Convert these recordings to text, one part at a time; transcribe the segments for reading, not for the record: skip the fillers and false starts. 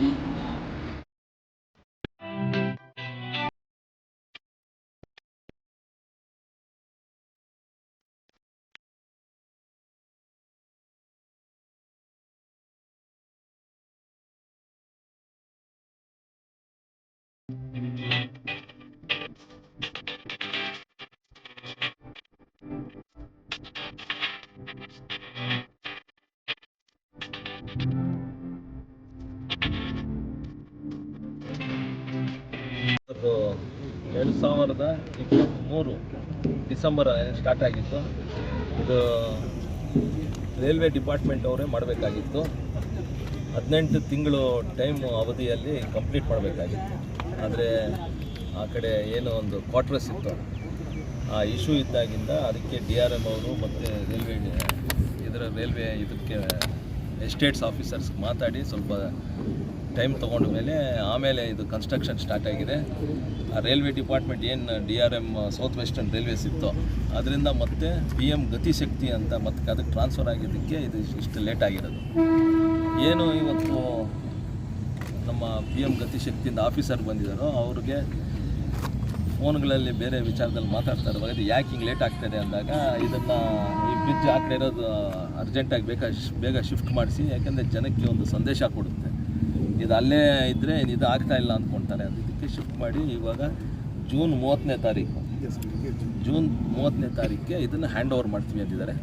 2023 December start ಆಗಿತ್ತು. ಇದು railway department ಅವರೇ ಮಾಡಬೇಕಾಗಿತ್ತು. 18 ತಿಂಗಳು ಟೈಮ್ ಅವಧಿಯಲ್ಲಿ ಕಂಪ್ಲೀಟ್ ಮಾಡಬೇಕಾಗಿತ್ತು. ಆದರೆ ಆ ಕಡೆ ಏನೋ ಒಂದು ಕ್ವಾರ್ಟರ್ಸ್ ಇತ್ತು, ಆ ಇಶ್ಯೂ ಇದ್ದಾಗಿಂದ ಅದಕ್ಕೆ DRM ಅವರು ಮತ್ತು ರೈಲ್ವೆ ಇದಕ್ಕೆ ಎಸ್ಟೇಟ್ಸ್ ಆಫೀಸರ್ಸ್ ಮಾತಾಡಿ ಸ್ವಲ್ಪ ಟೈಮ್ ತೊಗೊಂಡ ಮೇಲೆ ಆಮೇಲೆ ಇದು ಕನ್ಸ್ಟ್ರಕ್ಷನ್ ಸ್ಟಾರ್ಟ್ ಆಗಿದೆ. ಆ ರೈಲ್ವೆ ಡಿಪಾರ್ಟ್ಮೆಂಟ್ ಏನು DRM ಸೌತ್ ವೆಸ್ಟರ್ನ್ ರೈಲ್ವೇಸ್ ಇತ್ತು ಅದರಿಂದ ಮತ್ತೆ PM ಗತಿಶಕ್ತಿ ಅಂತ ಮತ್ತೆ ಅದಕ್ಕೆ ಟ್ರಾನ್ಸ್ಫರ್ ಆಗಿದ್ದಕ್ಕೆ ಇದು ಇಷ್ಟು ಲೇಟ್ ಆಗಿರೋದು. ಏನು ಇವತ್ತು ನಮ್ಮ PM ಗತಿಶಕ್ತಿಯಿಂದ ಆಫೀಸರ್ ಬಂದಿದ್ದಾರೋ ಅವ್ರಿಗೆ ಫೋನ್ಗಳಲ್ಲಿ ಬೇರೆ ವಿಚಾರದಲ್ಲಿ ಮಾತಾಡ್ತಾ ಇರುವಾಗ ಇದು ಯಾಕೆ ಹಿಂಗೆ ಲೇಟ್ ಆಗ್ತಾಯಿದೆ ಅಂದಾಗ ಇದನ್ನು ಈ ಬ್ರಿಡ್ಜ್ ಆ ಕಡೆ ಇರೋದು ಅರ್ಜೆಂಟಾಗಿ ಬೇಗ ಶಿಫ್ಟ್ ಮಾಡಿಸಿ, ಯಾಕೆಂದರೆ ಜನಕ್ಕೆ ಒಂದು ಸಂದೇಶ ಕೊಡುತ್ತೆ. ಇದು ಅಲ್ಲೇ ಇದ್ದರೆ ಇದು ಆಗ್ತಾ ಇಲ್ಲ ಅಂದ್ಕೊಳ್ತಾರೆ. ಅದಕ್ಕೆ ಶಿಫ್ಟ್ ಮಾಡಿ ಇವಾಗ ಜೂನ್ 30ನೇ ತಾರೀಕಿಗೆ ಇದನ್ನು ಹ್ಯಾಂಡ್ ಓವರ್ ಮಾಡ್ತೀವಿ ಅಂತಿದ್ದಾರೆ.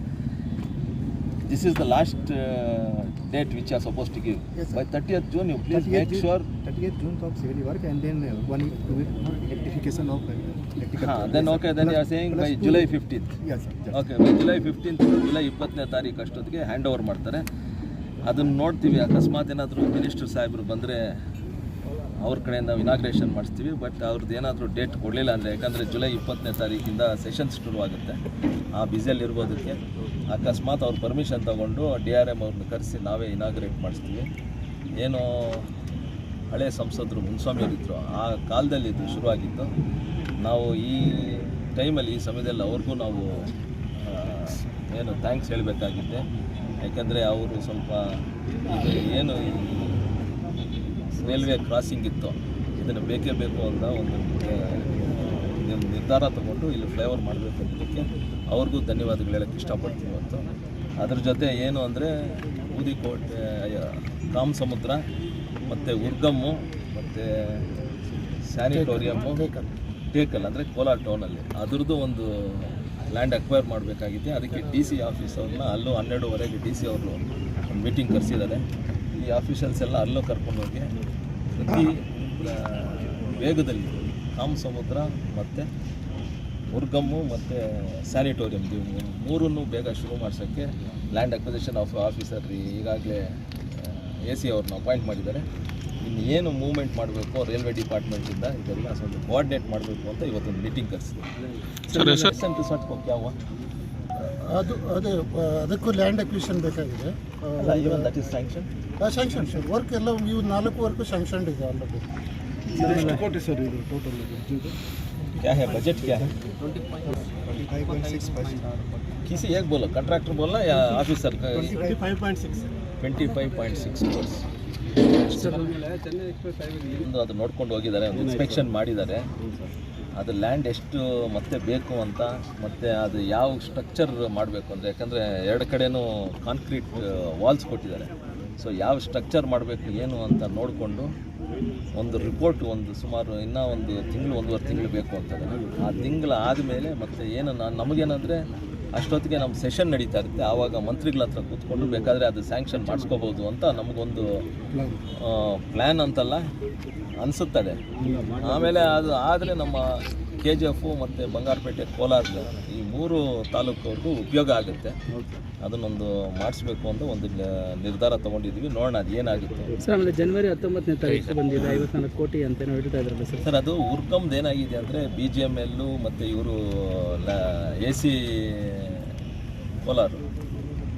This is the last date which you are supposed to give. Yes, by 30th June, you please make sure. 30th June talk civil work and then 1 week, 2 week rectification of electrical. Then okay, then you are saying by July 15th. Yes, sir. Okay, by July 15th, July 20ನೇ ತಾರೀಕು ಅಷ್ಟೊತ್ತಿಗೆ hand over ಮಾಡ್ತಾರೆ. ಅದನ್ನು ನೋಡ್ತೀವಿ. ಅಕಸ್ಮಾತ್ ಏನಾದರೂ minister ಸಾಹೇಬರು ಬಂದರೆ ಅವ್ರ ಕಡೆಯಿಂದ ಇನಾಗ್ರೇಷನ್ ಮಾಡಿಸ್ತೀವಿ. ಬಟ್ ಅವ್ರದ್ದು ಏನಾದರೂ ಡೇಟ್ ಕೊಡಲಿಲ್ಲ ಅಂದರೆ, ಯಾಕಂದರೆ ಜುಲೈ 20ನೇ ತಾರೀಕಿಂದ ಸೆಷನ್ಸ್ ಶುರುವಾಗುತ್ತೆ, ಆ ಬ್ಯುಸಿಯಲ್ಲಿ ಇರ್ಬೋದಕ್ಕೆ ಅಕಸ್ಮಾತ್ ಅವ್ರ ಪರ್ಮಿಷನ್ ತೊಗೊಂಡು DRM ಅವ್ರನ್ನ ಕರೆಸಿ ನಾವೇ ಇನಾಗ್ರೇಟ್ ಮಾಡಿಸ್ತೀವಿ. ಏನು ಹಳೆ ಸಂಸದರು ಮುನ್ಸ್ವಾಮಿಯವರಿದ್ದರು ಆ ಕಾಲದಲ್ಲಿ ಇದು ಶುರುವಾಗಿತ್ತು. ನಾವು ಈ ಟೈಮಲ್ಲಿ ಈ ಸಮಯದಲ್ಲಿ ಅವ್ರಿಗೂ ನಾವು ಏನು ಥ್ಯಾಂಕ್ಸ್ ಹೇಳಬೇಕಾಗಿದೆ. ಯಾಕೆಂದರೆ ಅವರು ಸ್ವಲ್ಪ ಇದು ಏನು ರೈಲ್ವೆ ಕ್ರಾಸಿಂಗ್ ಇತ್ತು ಇದನ್ನು ಬೇಕೇ ಬೇಕು ಅಂತ ಒಂದು ನಿರ್ಧಾರ ತಗೊಂಡು ಇಲ್ಲಿ ಫ್ಲೈಓವರ್ ಮಾಡಬೇಕು ಅನ್ನೋದಕ್ಕೆ ಅವ್ರಿಗೂ ಧನ್ಯವಾದಗಳು ಹೇಳೋಕ್ಕೆ ಇಷ್ಟಪಡ್ತೀವಿ. ಮತ್ತು ಅದ್ರ ಜೊತೆ ಏನು ಅಂದರೆ ಊದಿಕೋಟೆ, ಕಾಮಸಮುದ್ರ ಮತ್ತು ಉರ್ಗಮ್ಮು ಮತ್ತು ಸ್ಯಾನಿಟೋರಿಯಮ್ಮು, ಟೇಕಲ್ ಅಂದರೆ ಕೋಲಾರ ಟೌನಲ್ಲಿ ಅದ್ರದ್ದು ಒಂದು ಲ್ಯಾಂಡ್ ಅಕ್ವೈರ್ ಮಾಡಬೇಕಾಗಿದೆ. ಅದಕ್ಕೆ DC ಆಫೀಸ್ ಅವ್ರನ್ನ ಅಲ್ಲೂ 12:30ಗೆ DC ಅವರು ಒಂದು ಮೀಟಿಂಗ್ ಕರೆಸಿದ್ದಾರೆ. ಈ ಆಫೀಷಿಯಲ್ಸ್ ಎಲ್ಲ ಅಲ್ಲೂ ಕರ್ಕೊಂಡೋಗಿ ಪ್ರತಿ ವೇಗದಲ್ಲಿ ಕಾಮಸಮುದ್ರ ಮತ್ತು ಉರ್ಗಮ್ಮು ಮತ್ತು ಸ್ಯಾನಿಟೋರಿಯಂ ಮೂರನ್ನು ಬೇಗ ಶುರು ಮಾಡಿಸೋಕ್ಕೆ ಲ್ಯಾಂಡ್ ಅಕ್ವಿಸಿಷನ್ ಆಫೀಸರ್ ಈಗಾಗಲೇ AC ಅವ್ರನ್ನ ಅಪಾಯಿಂಟ್ ಮಾಡಿದ್ದಾರೆ. ಇನ್ನು ಏನು ಮೂವ್ಮೆಂಟ್ ಮಾಡಬೇಕು ರೈಲ್ವೆ ಡಿಪಾರ್ಟ್ಮೆಂಟಿಂದ ಇದೆಲ್ಲ ಸ್ವಲ್ಪ ಕೋಆರ್ಡಿನೇಟ್ ಮಾಡಬೇಕು ಅಂತ ಇವತ್ತೊಂದು ಮೀಟಿಂಗ್ ಕರೆಸಿದೆ. ಯಾವ ಅದು ಅದೇ ಅದಕ್ಕೂ ಲ್ಯಾಂಡ್ ಅಕ್ವಿಷನ್ ಬೇಕಾಗಿದೆ. Even that is sanction sir. Work ಎಲ್ಲ ಇವು 4 ವರ್ಕು ಸ್ಯಾಂಕ್ಷನ್ ಇದೆ ಆಲ್ರೆಡಿ. ಎಷ್ಟು ಕೋಟಿ ಸರ್ ಇದು ಟೋಟಲ್? क्या है बजट, क्या है? 25.6 किसी एक बोलो, कंट्रैक्टर बोलना या ऑफिसर का? 25.6 crores. ಅದು ನೋಡ್ಕೊಂಡು ಹೋಗಿದ್ದಾರೆ, ಒಂದು ಇನ್ಸ್ಪೆಕ್ಷನ್ ಮಾಡಿದ್ದಾರೆ. ಅದು ಲ್ಯಾಂಡ್ ಎಷ್ಟು ಮತ್ತೆ ಬೇಕು ಅಂತ, ಮತ್ತು ಅದು ಯಾವ ಸ್ಟ್ರಕ್ಚರ್ ಮಾಡಬೇಕು ಅಂದರೆ, ಯಾಕಂದರೆ 2 ಕಡೆನೂ ಕಾಂಕ್ರೀಟ್ ವಾಲ್ಸ್ ಕೊಟ್ಟಿದ್ದಾರೆ. ಸೊ ಯಾವ ಸ್ಟ್ರಕ್ಚರ್ ಮಾಡಬೇಕು ಏನು ಅಂತ ನೋಡಿಕೊಂಡು ಒಂದು ರಿಪೋರ್ಟ್ ಒಂದು ಸುಮಾರು ಇನ್ನೂ ಒಂದು ತಿಂಗಳು 1.5 ತಿಂಗಳು ಬೇಕು ಅಂತದೆ. ಆ ತಿಂಗಳು ಆದಮೇಲೆ ಮತ್ತು ಏನು ನಮಗೇನಂದರೆ ಅಷ್ಟೊತ್ತಿಗೆ ನಮ್ಮ ಸೆಷನ್ ನಡೀತಾ ಇರುತ್ತೆ, ಆವಾಗ ಮಂತ್ರಿಗಳ ಹತ್ರ ಕೂತ್ಕೊಂಡು ಬೇಕಾದರೆ ಅದು ಸ್ಯಾಂಕ್ಷನ್ ಮಾಡಿಸ್ಕೋಬೋದು ಅಂತ ನಮಗೊಂದು ಪ್ಲ್ಯಾನ್ ಅಂತಲ್ಲ ಅನಿಸುತ್ತದೆ. ಆಮೇಲೆ ಅದು ಆದರೆ ನಮ್ಮ KGF ಮತ್ತು ಬಂಗಾರಪೇಟೆ, ಕೋಲಾರ ಈ 3 ತಾಲೂಕವ್ರಿಗೂ ಉಪಯೋಗ ಆಗುತ್ತೆ. ಅದನ್ನೊಂದು ಮಾಡಿಸ್ಬೇಕು ಅಂತ ಒಂದು ನಿರ್ಧಾರ ತೊಗೊಂಡಿದ್ವಿ. ನೋಡೋಣ ಅದು ಏನಾಗುತ್ತೆ ಸರ್. ಆಮೇಲೆ ಜನವರಿ 19ನೇ ತಾರೀಕು ಬಂದಿದೆ 54 ಕೋಟಿ ಅಂತ ಹೇಳ್ತಾ ಇದ್ರಲ್ಲ ಸರ್. ಅದು ಉರ್ಗಮ್ದು ಏನಾಗಿದೆ ಅಂದರೆ BGML ಮತ್ತು ಇವರು AC ಕೋಲಾರ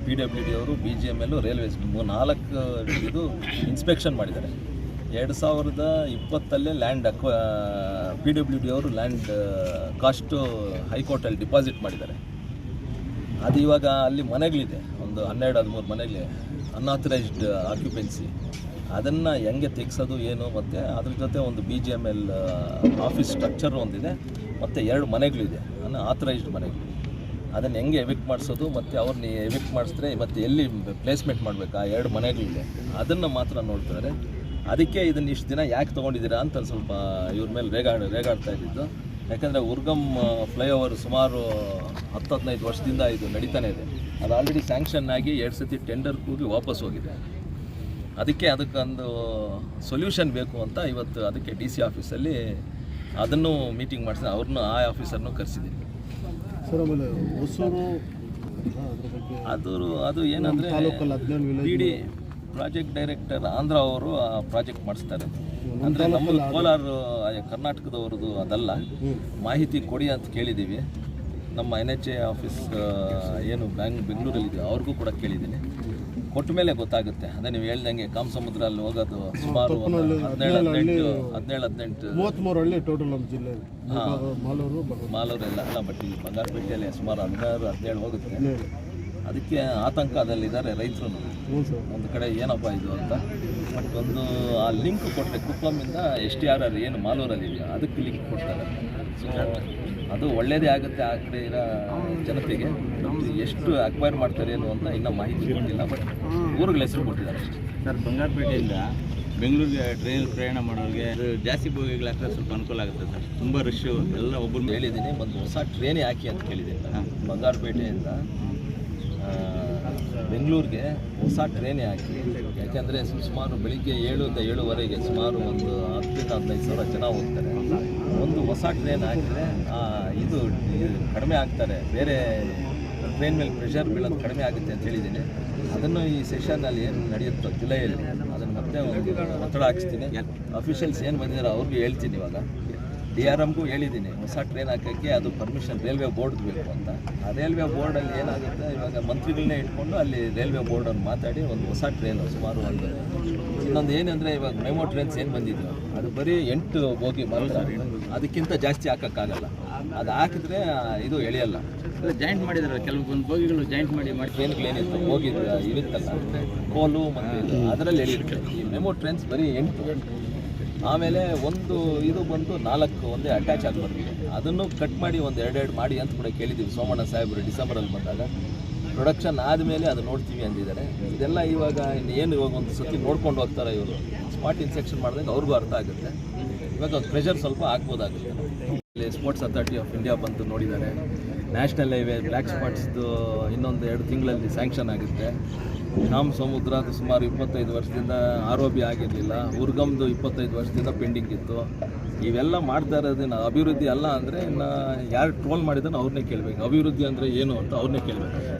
PWD ಅವರು BGML ರೈಲ್ವೇಸ್ 4 ಇದು ಇನ್ಸ್ಪೆಕ್ಷನ್ ಮಾಡಿದ್ದಾರೆ. 2020 ಲ್ಯಾಂಡ್ PWD ಅವರು ಲ್ಯಾಂಡ್ ಕಾಸ್ಟು ಹೈಕೋರ್ಟಲ್ಲಿ ಡಿಪಾಸಿಟ್ ಮಾಡಿದ್ದಾರೆ. ಅದು ಇವಾಗ ಅಲ್ಲಿ ಮನೆಗಳಿದೆ, ಒಂದು 12-13 ಮನೆಗಳಿದೆ. ಅನ್ಆಥರೈಸ್ಡ್ ಆಕ್ಯುಪೆನ್ಸಿ, ಅದನ್ನು ಹೆಂಗೆ ತೆಗ್ಸೋದು ಏನು, ಮತ್ತು ಅದ್ರ ಜೊತೆ ಒಂದು BGML ಆಫೀಸ್ ಸ್ಟ್ರಕ್ಚರ್ ಒಂದಿದೆ, ಮತ್ತು 2 ಮನೆಗಳಿದೆ ಆಥರೈಸ್ಡ್ ಮನೆಗಳು. ಅದನ್ನು ಹೆಂಗೆ ಎವಿಕ್ಟ್ ಮಾಡಿಸೋದು ಮತ್ತು ಅವ್ರನ್ನ ಎವಿಕ್ಟ್ ಮಾಡಿಸಿದ್ರೆ ಮತ್ತು ಎಲ್ಲಿ ಪ್ಲೇಸ್ಮೆಂಟ್ ಮಾಡಬೇಕು ಆ 2 ಮನೆಗಳಿದೆ, ಅದನ್ನು ಮಾತ್ರ ನೋಡ್ತಾರೆ. ಅದಕ್ಕೆ ಇದನ್ನು ಇಷ್ಟು ದಿನ ಯಾಕೆ ತೊಗೊಂಡಿದ್ದೀರಾ ಅಂತ ಸ್ವಲ್ಪ ಇವ್ರ ಮೇಲೆ ರೇಗಾಡ್ತಾ ಇದ್ದಿದ್ದು. ಯಾಕಂದರೆ ಉರ್ಗಮ್ ಫ್ಲೈಓವರ್ ಸುಮಾರು 10-15 ವರ್ಷದಿಂದ ಇದು ನಡೀತಾನೆ ಇದೆ. ಅದು ಆಲ್ರೆಡಿ ಸ್ಯಾಂಕ್ಷನ್ ಆಗಿ 2 ಸತಿ ಟೆಂಡರ್ ಕೂಗಿ ವಾಪಸ್ ಹೋಗಿದೆ. ಅದಕ್ಕೊಂದು ಸೊಲ್ಯೂಷನ್ ಬೇಕು ಅಂತ ಇವತ್ತು ಅದಕ್ಕೆ DC ಆಫೀಸಲ್ಲಿ ಅದನ್ನು ಮೀಟಿಂಗ್ ಮಾಡಿಸಿದ್ರೆ ಅವ್ರನ್ನೂ ಆ ಆಫೀಸರ್ನೂ ಕರೆಸಿದ್ದೀನಿ. ಸರ್ ಆಮೇಲೆ ಹೊಸೂರು ಅದು ಏನಂದರೆ PD ಪ್ರಾಜೆಕ್ಟ್ ಡೈರೆಕ್ಟರ್ ಆಂಧ್ರ ಅವರು ಆ ಪ್ರಾಜೆಕ್ಟ್ ಮಾಡಿಸ್ತಾರೆ. ಅಂದರೆ ನಮ್ಮದು ಕೋಲಾರ ಕರ್ನಾಟಕದವ್ರದ್ದು ಅದಲ್ಲ, ಮಾಹಿತಿ ಕೊಡಿ ಅಂತ ಕೇಳಿದ್ದೀವಿ. ನಮ್ಮ NHA ಆಫೀಸ್ ಏನು ಬೆಂಗಳೂರಲ್ಲಿದೆ ಅವ್ರಿಗೂ ಕೂಡ ಕೇಳಿದ್ದೀನಿ. ಕೊಟ್ಟ ಮೇಲೆ ಗೊತ್ತಾಗುತ್ತೆ. ಅದೇ ನೀವು ಹೇಳ್ದಂಗೆ ಕಾಮಸಮುದ್ರ ಅಲ್ಲಿ ಹೋಗೋದು ಸುಮಾರು 17-18 33 ಹಳ್ಳಿ ಟೋಟಲ್ ನಮ್ಮ ಜಿಲ್ಲೆ. ಮಾಲೂರು ಎಲ್ಲ ಬಟ್ ಈ ಬಂಗಾರಪೇಟೆಯಲ್ಲಿ ಸುಮಾರು 16-17 ಹೋಗುತ್ತೆ. ಅದಕ್ಕೆ ಆತಂಕದಲ್ಲಿದ್ದಾರೆ ರೈತರು. ಒಂದು ಕಡೆ ಏನಪ್ಪ ಇದು ಅಂತ. ಬಟ್ ಒಂದು ಆ ಲಿಂಕ್ ಕೊಟ್ಟರೆ ಕುಪ್ಪಮಿಂದ STRR ಏನು ಮಾಲೂರಲ್ಲಿ ಇದೆಯೋ ಅದಕ್ಕೆ ಲಿಂಕ್ ಕೊಡ್ತಾರೆ. ಸೊ ಅದು ಒಳ್ಳೆಯದೇ ಆಗುತ್ತೆ ಆ ಕಡೆ ಇರೋ ಜನತೆಗೆ. ಎಷ್ಟು ಅಕ್ವೈರ್ ಮಾಡ್ತಾರೆ ಏನು ಅಂತ ಇನ್ನೂ ಮಾಹಿತಿ ಕೊಟ್ಟಿಲ್ಲ, ಬಟ್ ಊರುಗಳ ಹೆಸರು ಕೊಟ್ಟಿದ್ದಾರೆ ಅಷ್ಟೇ. ಸರ್, ಬಂಗಾರಪೇಟೆಯಿಂದ ಬೆಂಗಳೂರಿಗೆ ಟ್ರೈನ್ ಪ್ರಯಾಣ ಮಾಡೋರಿಗೆ ಜಾಸ್ತಿ ಬೋಗಿಗಳು ಹಾಕಿದ್ರೆ ಸ್ವಲ್ಪ ಅನುಕೂಲ ಆಗುತ್ತೆ ಸರ್. ತುಂಬ ರಶ್ಶು ಎಲ್ಲ ಒಬ್ಬರು ಹೇಳಿದ್ದೀನಿ. ಒಂದು ಹೊಸ ಟ್ರೈನೇ ಹಾಕಿ ಅಂತ ಕೇಳಿದ್ದೀನಿ. ಬಂಗಾರಪೇಟೆಯಿಂದ ಬೆಂಗಳೂರಿಗೆ ಹೊಸ ಟ್ರೈನೇ ಹಾಕಿ. ಯಾಕೆಂದರೆ ಸುಮಾರು ಬೆಳಿಗ್ಗೆ 7-7:30 ಸುಮಾರು ಒಂದು 10-15 ಸಾವಿರ ಜನ ಹೋಗ್ತಾರೆ. ಒಂದು ಹೊಸ ಟ್ರೈನ್ ಹಾಕಿದರೆ ಇದು ಕಡಿಮೆ ಆಗ್ತಾರೆ, ಬೇರೆ ಟ್ರೈನ್ ಮೇಲೆ ಪ್ರೆಷರ್ ಬೀಳೋದು ಕಡಿಮೆ ಆಗುತ್ತೆ ಅಂತ ಹೇಳಿದ್ದೀನಿ. ಅದನ್ನು ಈ ಸೆಷನ್ನಲ್ಲಿ ಏನು ನಡೆಯುತ್ತೋ ಜುಲೈಯಲ್ಲಿ ಅದನ್ನು ಮತ್ತೆ ಒಂದು ಒತ್ತಡ ಹಾಕಿಸ್ತೀನಿ. ಅಫಿಷಿಯಲ್ಸ್ ಏನು ಬಂದಿದ್ದಾರೆ ಅವ್ರಿಗೂ ಹೇಳ್ತೀನಿ. ಇವಾಗ DRMಗೂ ಹೇಳಿದ್ದೀನಿ ಹೊಸ ಟ್ರೈನ್ ಹಾಕೋಕ್ಕೆ ಅದು ಪರ್ಮಿಷನ್ ರೈಲ್ವೆ ಬೋರ್ಡ್ದು ಬೇಕು ಅಂತ. ಆ ರೈಲ್ವೆ ಬೋರ್ಡಲ್ಲಿ ಏನಾಗುತ್ತೆ, ಇವಾಗ ಮಂತ್ರಿಗಳನ್ನೇ ಇಟ್ಕೊಂಡು ಅಲ್ಲಿ ರೈಲ್ವೆ ಬೋರ್ಡನ್ನು ಮಾತಾಡಿ ಒಂದು ಹೊಸ ಟ್ರೈನು ಸುಮಾರು ಇನ್ನೊಂದು ಏನಂದರೆ ಇವಾಗ ಮೆಮೋ ಟ್ರೈನ್ಸ್ ಏನು ಬಂದಿದ್ದು ಅದು ಬರೀ 8 ಬೋಗಿ ಮಾತ್ರ, ಅದಕ್ಕಿಂತ ಜಾಸ್ತಿ ಹಾಕೋಕ್ಕಾಗಲ್ಲ. ಅದು ಹಾಕಿದ್ರೆ ಇದು ಎಳೆಯಲ್ಲ. ಜಾಯಿಂಟ್ ಮಾಡಿದಾರೆ ಕೆಲವೊಂದು ಬೋಗಿಗಳು ಜಾಯಿಂಟ್ ಮಾಡಿ ಟ್ರೈನ್ಗಳೇನಿತ್ತು ಹೋಗಿದ್ದು ಇರುತ್ತಲ್ಲ ಕೋಲು ಮತ್ತು ಅದರಲ್ಲಿ ಎಳೆಯುತ್ತೆ. ಈ ಮೆಮೋ ಟ್ರೈನ್ಸ್ ಬರೀ 8. ಆಮೇಲೆ ಒಂದು ಇದು ಬಂದು 4 ಒಂದೇ ಅಟ್ಯಾಚ್ ಆಗಿ ಬರ್ತಿದೆ. ಅದನ್ನು ಕಟ್ ಮಾಡಿ ಒಂದು 2 ಮಾಡಿ ಅಂತ ಕೂಡ ಕೇಳಿದ್ದೀವಿ ಸೋಮಣ್ಣ ಸಾಹೇಬರು ಡಿಸೆಂಬರಲ್ಲಿ ಬಂದಾಗ. ಪ್ರೊಡಕ್ಷನ್ ಆದಮೇಲೆ ಅದು ನೋಡ್ತೀವಿ ಅಂದಿದ್ದಾರೆ. ಇದೆಲ್ಲ ಇವಾಗ ಇವಾಗ ಒಂದು ಸತಿ ನೋಡ್ಕೊಂಡು ಹೋಗ್ತಾರೆ ಇವರು. ಸ್ಪಾಟ್ ಇನ್ಸ್ಪೆಕ್ಷನ್ ಮಾಡಿದಾಗ ಅವ್ರಿಗೂ ಅರ್ಥ ಆಗುತ್ತೆ. ಇವಾಗ ಪ್ರೆಷರ್ ಸ್ವಲ್ಪ ಆಗ್ಬೋದಾಗುತ್ತೆ. ಇಲ್ಲಿ ಸ್ಪೋರ್ಟ್ಸ್ ಅಥಾರಿಟಿ ಆಫ್ ಇಂಡಿಯಾ ಬಂದು ನೋಡಿದ್ದಾರೆ. ನ್ಯಾಷನಲ್ ಹೈವೇ ಬ್ಲ್ಯಾಕ್ ಸ್ಪಾಟ್ಸ್ದು ಇನ್ನೊಂದು 2 ತಿಂಗಳಲ್ಲಿ ಸ್ಯಾಂಕ್ಷನ್ ಆಗುತ್ತೆ. ಕಾಮಸಮುದ್ರದ್ದು ಸುಮಾರು 25 ವರ್ಷದಿಂದ ROB ಆಗಿರಲಿಲ್ಲ. ಉರ್ಗಮ್ದು 25 ವರ್ಷದಿಂದ ಪೆಂಡಿಂಗ್ ಇತ್ತು. ಇವೆಲ್ಲ ಮಾಡ್ತಾ ಇರೋದನ್ನ ಅಭಿವೃದ್ಧಿ ಅಲ್ಲ ಅಂದರೆ ಇನ್ನು ಯಾರು ಟ್ರೋಲ್ ಮಾಡಿದ್ರೆ ಅವ್ರನ್ನೇ ಕೇಳಬೇಕು. ಅಭಿವೃದ್ಧಿ ಅಂದರೆ ಏನು ಅಂತ ಅವ್ರನ್ನೇ ಕೇಳಬೇಕು.